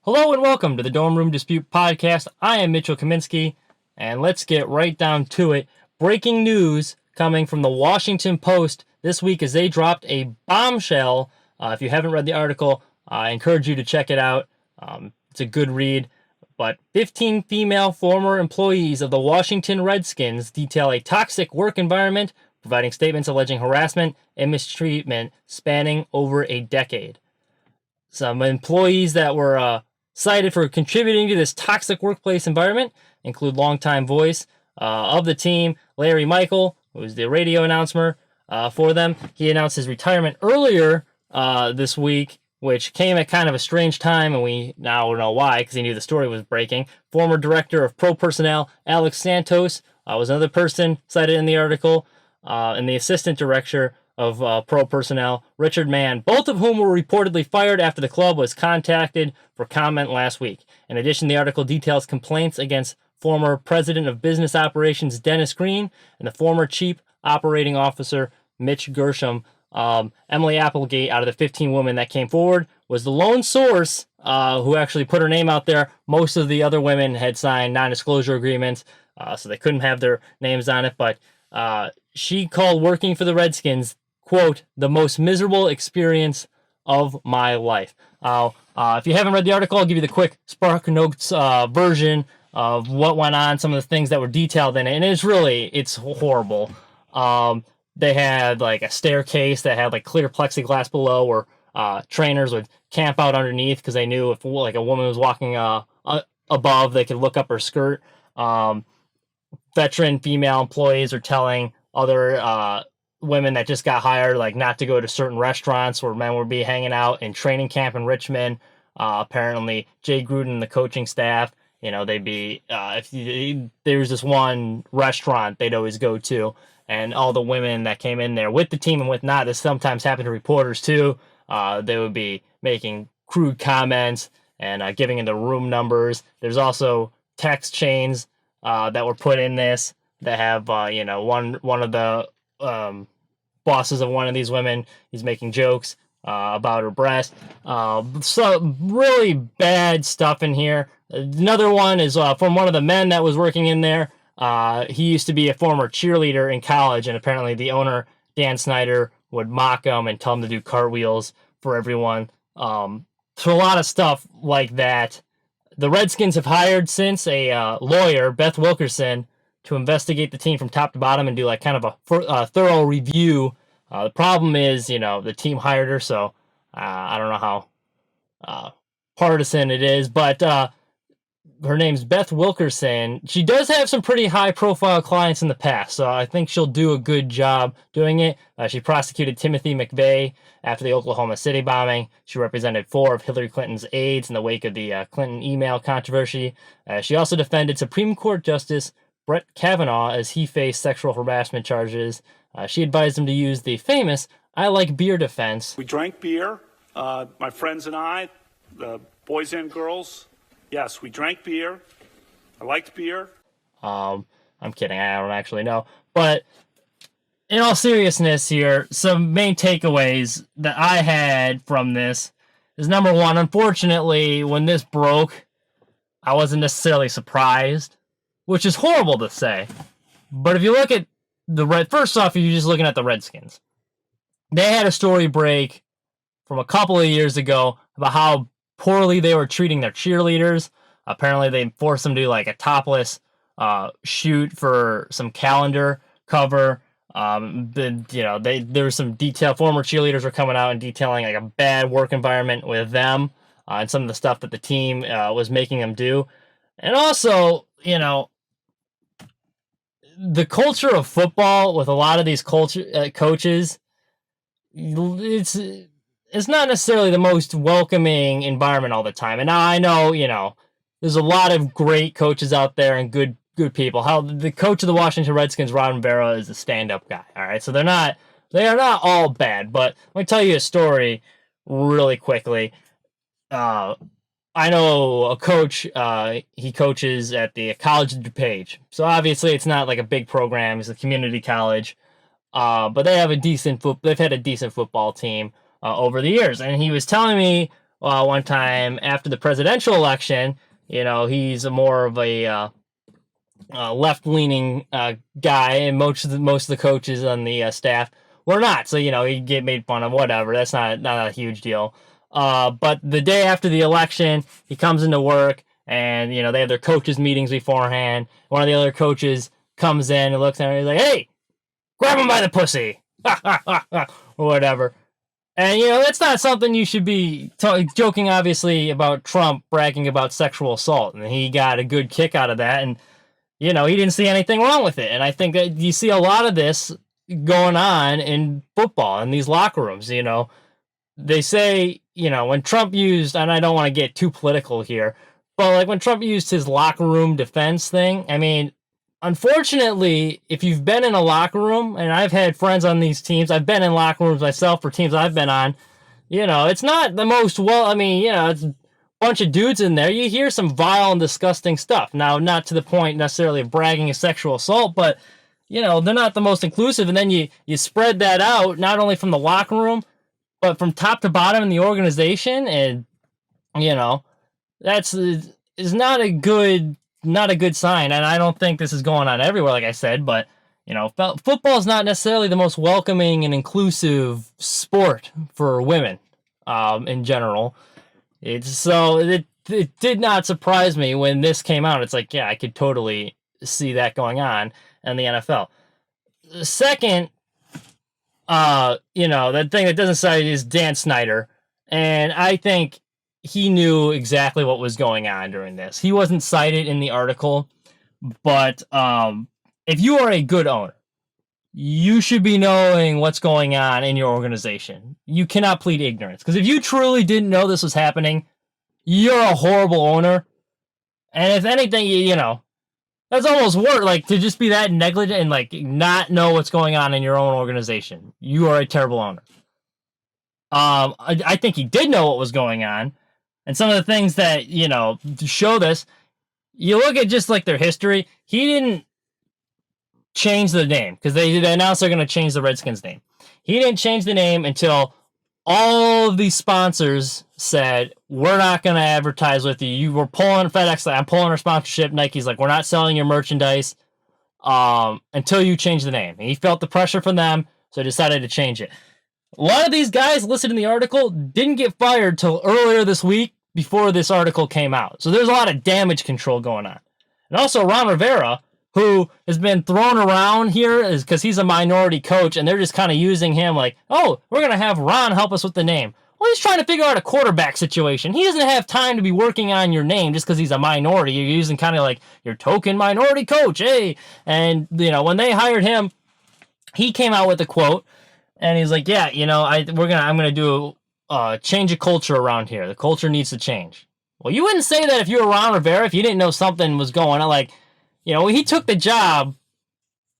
Hello and welcome to the Dorm Room Dispute Podcast. I am Mitchell Kaminsky, and let's get right down to it. Breaking news coming from the Washington Post this week as they dropped a bombshell. If you haven't read the article, I encourage you to check it out. It's a good read. But 15 female former employees of the Washington Redskins detail a toxic work environment, providing statements alleging harassment and mistreatment spanning over a decade. Some employees that were cited for contributing to this toxic workplace environment include longtime voice of the team, Larry Michael, who was the radio announcer for them. He announced his retirement earlier this week, which came at kind of a strange time, and we now know why, because he knew the story was breaking. Former director of pro personnel, Alex Santos, was another person cited in the article, and the assistant director of pro personnel, Richard Mann, both of whom were reportedly fired after the club was contacted for comment last week. In addition, the article details complaints against former president of business operations, Dennis Green, and the former chief operating officer, Mitch Gershom. Emily Applegate, out of the 15 women that came forward, was the lone source who actually put her name out there. Most of the other women had signed non-disclosure agreements, so they couldn't have their names on it, but she called working for the Redskins, quote, the most miserable experience of my life. If you haven't read the article, I'll give you the quick Spark Notes version of what went on, some of the things that were detailed in it, and it's horrible. They had like a staircase that had like clear plexiglass below where trainers would camp out underneath because they knew if like a woman was walking above, they could look up her skirt. Veteran female employees are telling other women that just got hired like not to go to certain restaurants where men would be hanging out in training camp in Richmond. Apparently, Jay Gruden and the coaching staff, they'd be if there was this one restaurant they'd always go to. And all the women that came in there with the team and with not, this sometimes happened to reporters too. They would be making crude comments and giving in the room numbers. There's also text chains that were put in this that have, one of the bosses of one of these women, he's making jokes about her breast. So really bad stuff in here. Another one is from one of the men that was working in there. He used to be a former cheerleader in college, and apparently the owner, Dan Snyder, would mock him and tell him to do cartwheels for everyone. So a lot of stuff like that. The Redskins have hired since a lawyer, Beth Wilkerson, to investigate the team from top to bottom and do like kind of a thorough review. The problem is, the team hired her, so I don't know how partisan it is, but her name's Beth Wilkerson. She does have some pretty high-profile clients in the past, so I think she'll do a good job doing it. She prosecuted Timothy McVeigh after the Oklahoma City bombing. She represented 4 of Hillary Clinton's aides in the wake of the Clinton email controversy. She also defended Supreme Court Justice Brett Kavanaugh as he faced sexual harassment charges. She advised him to use the famous "I like beer" defense. We drank beer, my friends and I, the boys and girls. Yes, we drank beer. I liked beer. I'm kidding. I don't actually know. But in all seriousness here, some main takeaways that I had from this is, number one, unfortunately, when this broke, I wasn't necessarily surprised, which is horrible to say. But if you look at first off, if you're just looking at the Redskins, they had a story break from a couple of years ago about how poorly they were treating their cheerleaders. Apparently, they forced them to do like a topless shoot for some calendar cover. There was some detail. Former cheerleaders were coming out and detailing like a bad work environment with them and some of the stuff that the team was making them do. And also, the culture of football with a lot of these coaches, it's not necessarily the most welcoming environment all the time. And now I know, there's a lot of great coaches out there and good people. How the coach of the Washington Redskins, Ron Rivera, is a stand-up guy. All right, so they are not all bad. But let me tell you a story really quickly. I know a coach. He coaches at the College of DuPage, so obviously it's not like a big program. It's a community college, but they have they've had a decent football team over the years. And he was telling me one time after the presidential election. He's more of a left-leaning guy, and most of the coaches on the staff were not. So he get made fun of. Whatever. That's not a huge deal. But the day after the election, he comes into work, and they have their coaches meetings beforehand. One of the other coaches comes in and looks at him, and he's like, "Hey, grab him by the pussy," or whatever. And that's not something you should be joking, obviously, about Trump bragging about sexual assault, and he got a good kick out of that, and he didn't see anything wrong with it. And I think that you see a lot of this going on in football in these locker rooms. They say, when Trump used, and I don't want to get too political here, but like when Trump used his locker room defense thing, I mean, unfortunately, if you've been in a locker room, and I've had friends on these teams, I've been in locker rooms myself for teams I've been on, it's not the most it's a bunch of dudes in there. You hear some vile and disgusting stuff. Now, not to the point necessarily of bragging of sexual assault, but, they're not the most inclusive. And then you spread that out, not only from the locker room, but from top to bottom in the organization. And, that's is not a good sign. And I don't think this is going on everywhere, like I said, but football is not necessarily the most welcoming and inclusive sport for women in general. It did not surprise me when this came out. It's like, yeah, I could totally see that going on in the NFL. Second, that thing that doesn't say is Dan Snyder, and I think he knew exactly what was going on during this. He wasn't cited in the article, but if you are a good owner, you should be knowing what's going on in your organization. You cannot plead ignorance, because if you truly didn't know this was happening, you're a horrible owner. And if anything, that's almost worse, like, to just be that negligent and like not know what's going on in your own organization. You are a terrible owner. I think he did know what was going on. And some of the things that, show this, you look at just like their history, he didn't change the name, because they announced they're going to change the Redskins name. He didn't change the name until all of these sponsors said, we're not going to advertise with you. You were pulling FedEx, like, I'm pulling our sponsorship. Nike's like, we're not selling your merchandise until you change the name. And he felt the pressure from them, so he decided to change it. A lot of these guys listed in the article didn't get fired till earlier this week before this article came out. So there's a lot of damage control going on. And also Ron Rivera, who has been thrown around here, is because he's a minority coach, and they're just kind of using him like, oh, we're going to have Ron help us with the name. Well, he's trying to figure out a quarterback situation. He doesn't have time to be working on your name just because he's a minority. You're using kind of like your token minority coach, hey. And, when they hired him, he came out with a quote, and he's like, yeah, I'm going to do a change of culture around here. The culture needs to change. Well, you wouldn't say that if you were Ron Rivera, if you didn't know something was going on. Like, when he took the job,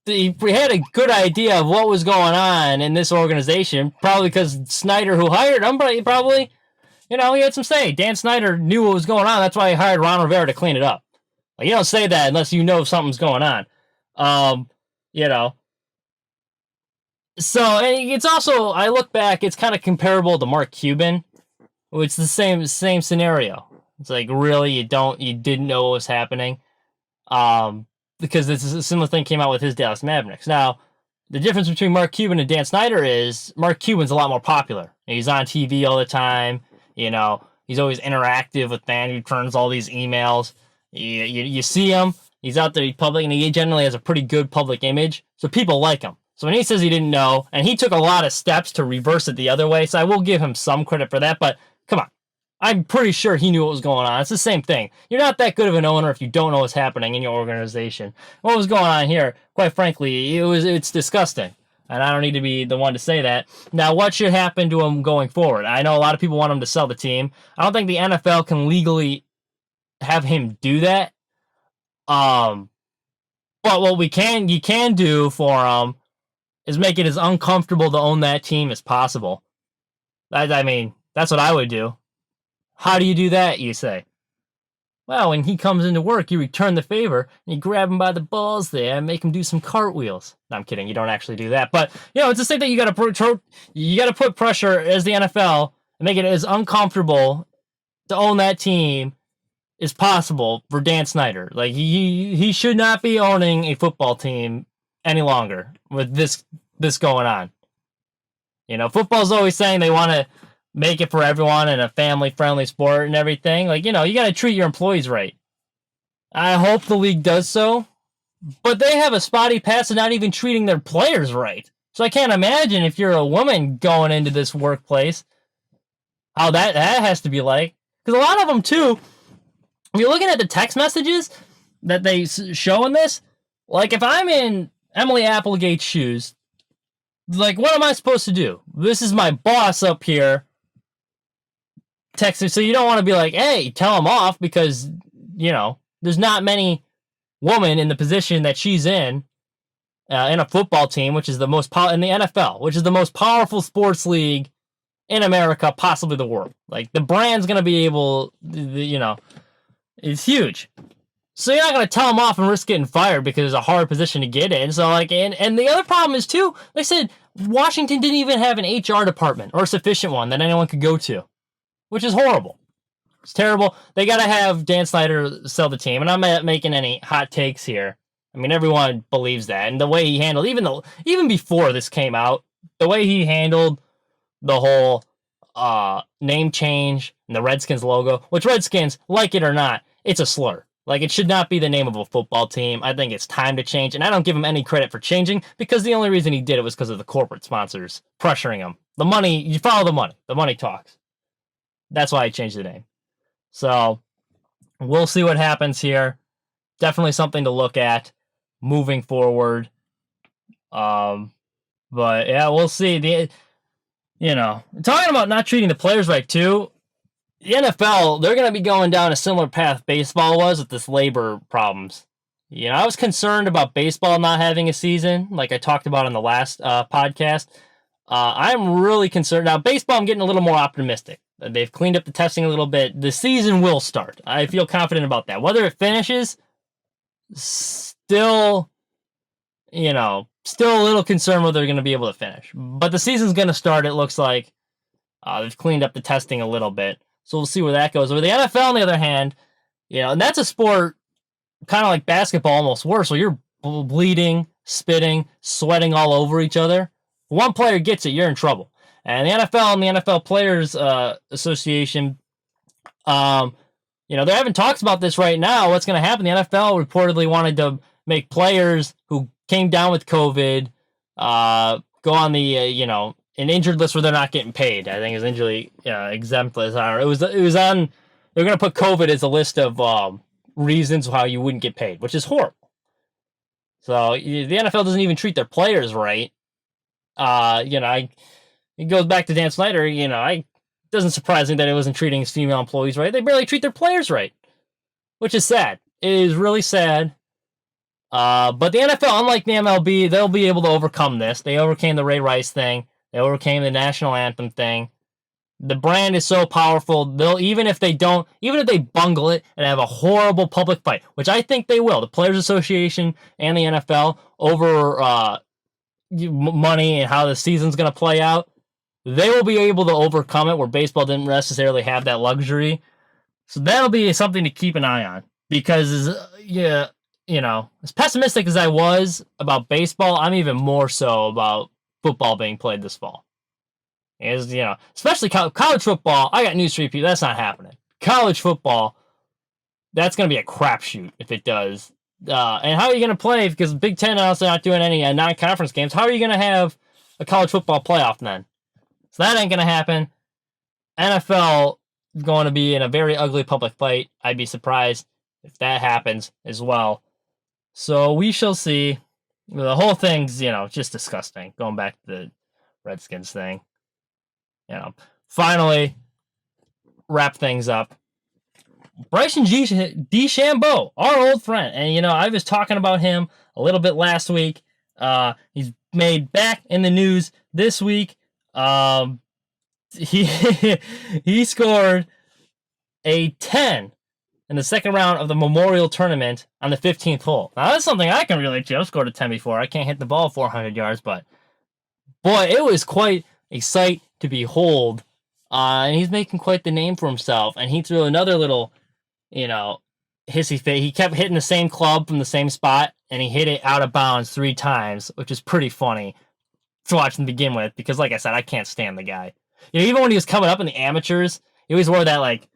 he had a good idea of what was going on in this organization, probably because Snyder, who hired him, he probably, he had some say. Dan Snyder knew what was going on. That's why he hired Ron Rivera to clean it up. Like, you don't say that unless you know something's going on. So, and it's also, I look back, it's kind of comparable to Mark Cuban. It's the same scenario. It's like, really, you didn't know what was happening. Because this is a similar thing came out with his Dallas Mavericks. Now, the difference between Mark Cuban and Dan Snyder is Mark Cuban's a lot more popular. He's on TV all the time. He's always interactive with fans. He turns all these emails. You see him. He's out there, he's public, and he generally has a pretty good public image. So people like him. So when he says he didn't know, and he took a lot of steps to reverse it the other way, so I will give him some credit for that, but come on. I'm pretty sure he knew what was going on. It's the same thing. You're not that good of an owner if you don't know what's happening in your organization. What was going on here, quite frankly, it's disgusting. And I don't need to be the one to say that. Now, what should happen to him going forward? I know a lot of people want him to sell the team. I don't think the NFL can legally have him do that. But what you can do for him is make it as uncomfortable to own that team as possible. I mean, that's what I would do. How do you do that, you say? Well, when he comes into work, you return the favor, and you grab him by the balls there and make him do some cartwheels. No, I'm kidding. You don't actually do that. But, it's the same thing. You got to put pressure as the NFL and make it as uncomfortable to own that team as possible for Dan Snyder. Like, he should not be owning a football team any longer with this going on. You know, football's always saying they want to make it for everyone and a family-friendly sport and everything. Like, you know, you got to treat your employees right. I hope the league does so, but they have a spotty past of not even treating their players right. So I can't imagine if you're a woman going into this workplace, how that has to be like. Because a lot of them, too, if you're looking at the text messages that they show in this, like if I'm in Emily Applegate's shoes, like what am I supposed to do? This is my boss up here texting. So you don't want to be like, hey, tell him off, because, you know, there's not many women in the position that she's in a football team, which is the most in the NFL, which is the most powerful sports league in America, possibly the world. Like, the brand's going to be able, you know, it's huge. So you're not going to tell them off and risk getting fired because it's a hard position to get in. So, like, and the other problem is, too, like I said, Washington didn't even have an HR department or a sufficient one that anyone could go to, which is horrible. It's terrible. They got to have Dan Snyder sell the team. And I'm not making any hot takes here. I mean, everyone believes that. And the way he handled, even before this came out, the way he handled the whole name change and the Redskins logo, which Redskins, like it or not, it's a slur. Like, it should not be the name of a football team. I think it's time to change. And I don't give him any credit for changing, because the only reason he did it was because of the corporate sponsors pressuring him. The money, you follow the money. The money talks. That's why I changed the name. So we'll see what happens here. Definitely something to look at moving forward. But yeah, we'll see. Talking about not treating the players right too, the NFL, they're going to be going down a similar path baseball was with this labor problems. You know, I was concerned about baseball not having a season, like I talked about on the last podcast. I'm really concerned. Now, baseball, I'm getting a little more optimistic. They've cleaned up the testing a little bit. The season will start. I feel confident about that. Whether it finishes, still a little concerned whether they're going to be able to finish. But the season's going to start, it looks like. They've cleaned up the testing a little bit. So we'll see where that goes. With the NFL, on the other hand, and that's a sport kind of like basketball, almost worse, where you're bleeding, spitting, sweating all over each other. If one player gets it, you're in trouble. And the NFL and the NFL Players Association, they're having talks about this right now. What's going to happen? The NFL reportedly wanted to make players who came down with COVID go on the, an injured list where they're not getting paid. I think it's injury exempt list. It was on, they're going to put COVID as a list of reasons how you wouldn't get paid, which is horrible. So the NFL doesn't even treat their players right. It goes back to Dan Snyder. It doesn't surprise me that it wasn't treating his female employees right. They barely treat their players right, which is sad. It is really sad. But the NFL, unlike the MLB, they'll be able to overcome this. They overcame the Ray Rice thing. They overcame the national anthem thing. The brand is so powerful. Even if they bungle it and have a horrible public fight, which I think they will, the Players Association and the NFL over money and how the season's going to play out, they will be able to overcome it, where baseball didn't necessarily have that luxury. So that'll be something to keep an eye on, because as pessimistic as I was about baseball, I'm even more so about football being played this fall. Especially college football. I got news for you people. That's not happening. College football, that's going to be a crapshoot if it does. And how are you going to play? Because Big Ten also not doing any non-conference games. How are you going to have a college football playoff then? So that ain't going to happen. NFL is going to be in a very ugly public fight. I'd be surprised if that happens as well. So we shall see. The whole thing's, just disgusting. Going back to the Redskins thing. Finally, wrap things up. Bryson DeShambeau, our old friend. And, I was talking about him a little bit last week. He's made back in the news this week. He scored a 10 in the second round of the Memorial Tournament on the 15th hole. Now, that's something I can relate to. I've scored a 10 before. I can't hit the ball 400 yards, but boy, it was quite a sight to behold. and he's making quite the name for himself. And he threw another little, hissy fit. He kept hitting the same club from the same spot, and he hit it out of bounds 3 times, which is pretty funny to watch him begin with, because like I said, I can't stand the guy. Even when he was coming up in the amateurs, he always wore that like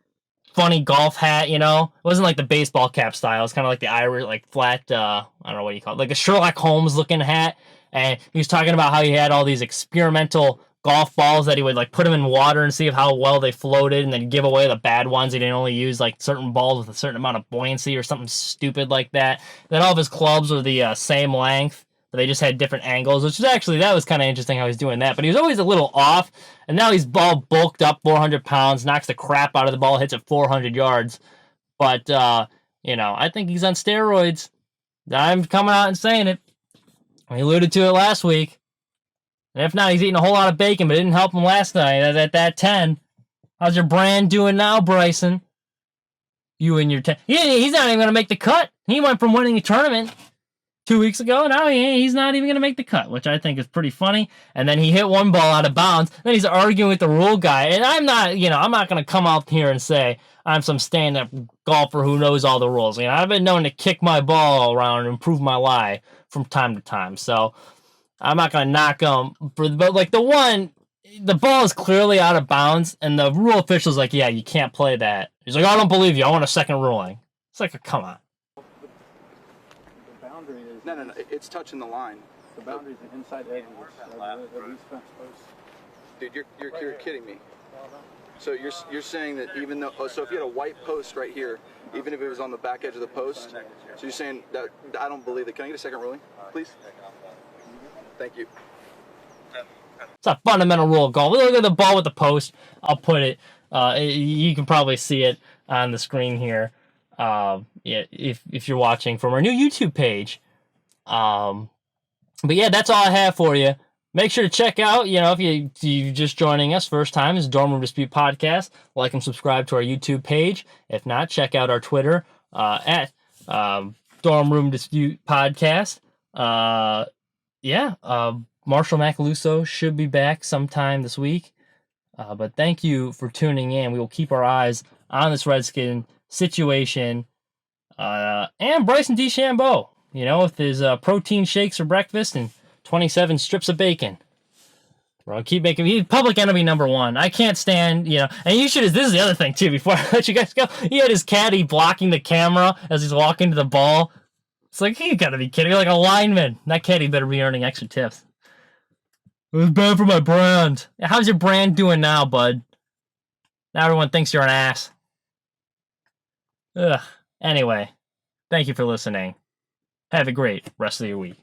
funny golf hat, It wasn't like the baseball cap style. It's kind of like the Irish, like flat, I don't know what you call it, like a Sherlock Holmes looking hat. And he was talking about how he had all these experimental golf balls that he would like put them in water and see how well they floated, and then give away the bad ones. He didn't only use like certain balls with a certain amount of buoyancy or something stupid like that. Then all of his clubs were the same length, but they just had different angles, which was actually, that was kind of interesting how he's doing that. But he was always a little off, and now he's all bulked up, 400 pounds, knocks the crap out of the ball, hits it 400 yards. But, I think he's on steroids. I'm coming out and saying it. We alluded to it last week. And if not, he's eating a whole lot of bacon, but it didn't help him last night at that 10. How's your brand doing now, Bryson? You and your 10. He's not even going to make the cut. He went from winning a tournament 2 weeks ago. Now he's not even going to make the cut, which I think is pretty funny. And then he hit one ball out of bounds. Then he's arguing with the rule guy. And I'm not going to come out here and say I'm some stand-up golfer who knows all the rules. I've been known to kick my ball around and improve my lie from time to time. So I'm not going to knock him. But like the ball is clearly out of bounds, and the rule official's like, yeah, you can't play that. He's like, I don't believe you. I want a second ruling. It's like, come on. No. It's touching the line. The boundary's inside the edge of these fence posts. Dude, you're kidding me. So you're saying that even though, so if you had a white post right here, even if it was on the back edge of the post, so you're saying that I don't believe that. Can I get a second ruling, please? Thank you. It's a fundamental rule of golf. Look at the ball with the post. I'll put it. You can probably see it on the screen here. If you're watching from our new YouTube page. But yeah, that's all I have for you. Make sure to check out, if you're just joining us first time, it's Dorm Room Dispute Podcast. Like and subscribe to our YouTube page. If not, check out our Twitter at Dorm Room Dispute Podcast. Marshall Macaluso should be back sometime this week. But thank you for tuning in. We will keep our eyes on this Redskin situation. And Bryson DeChambeau, with his protein shakes for breakfast and 27 strips of bacon. Bro, keep making me public enemy number 1. I can't stand, and you should, this is the other thing too, before I let you guys go. He had his caddy blocking the camera as he's walking to the ball. It's like, you gotta be kidding me, like a lineman. That caddy better be earning extra tips. It was bad for my brand. How's your brand doing now, bud? Now everyone thinks you're an ass. Ugh. Anyway, thank you for listening. Have a great rest of your week.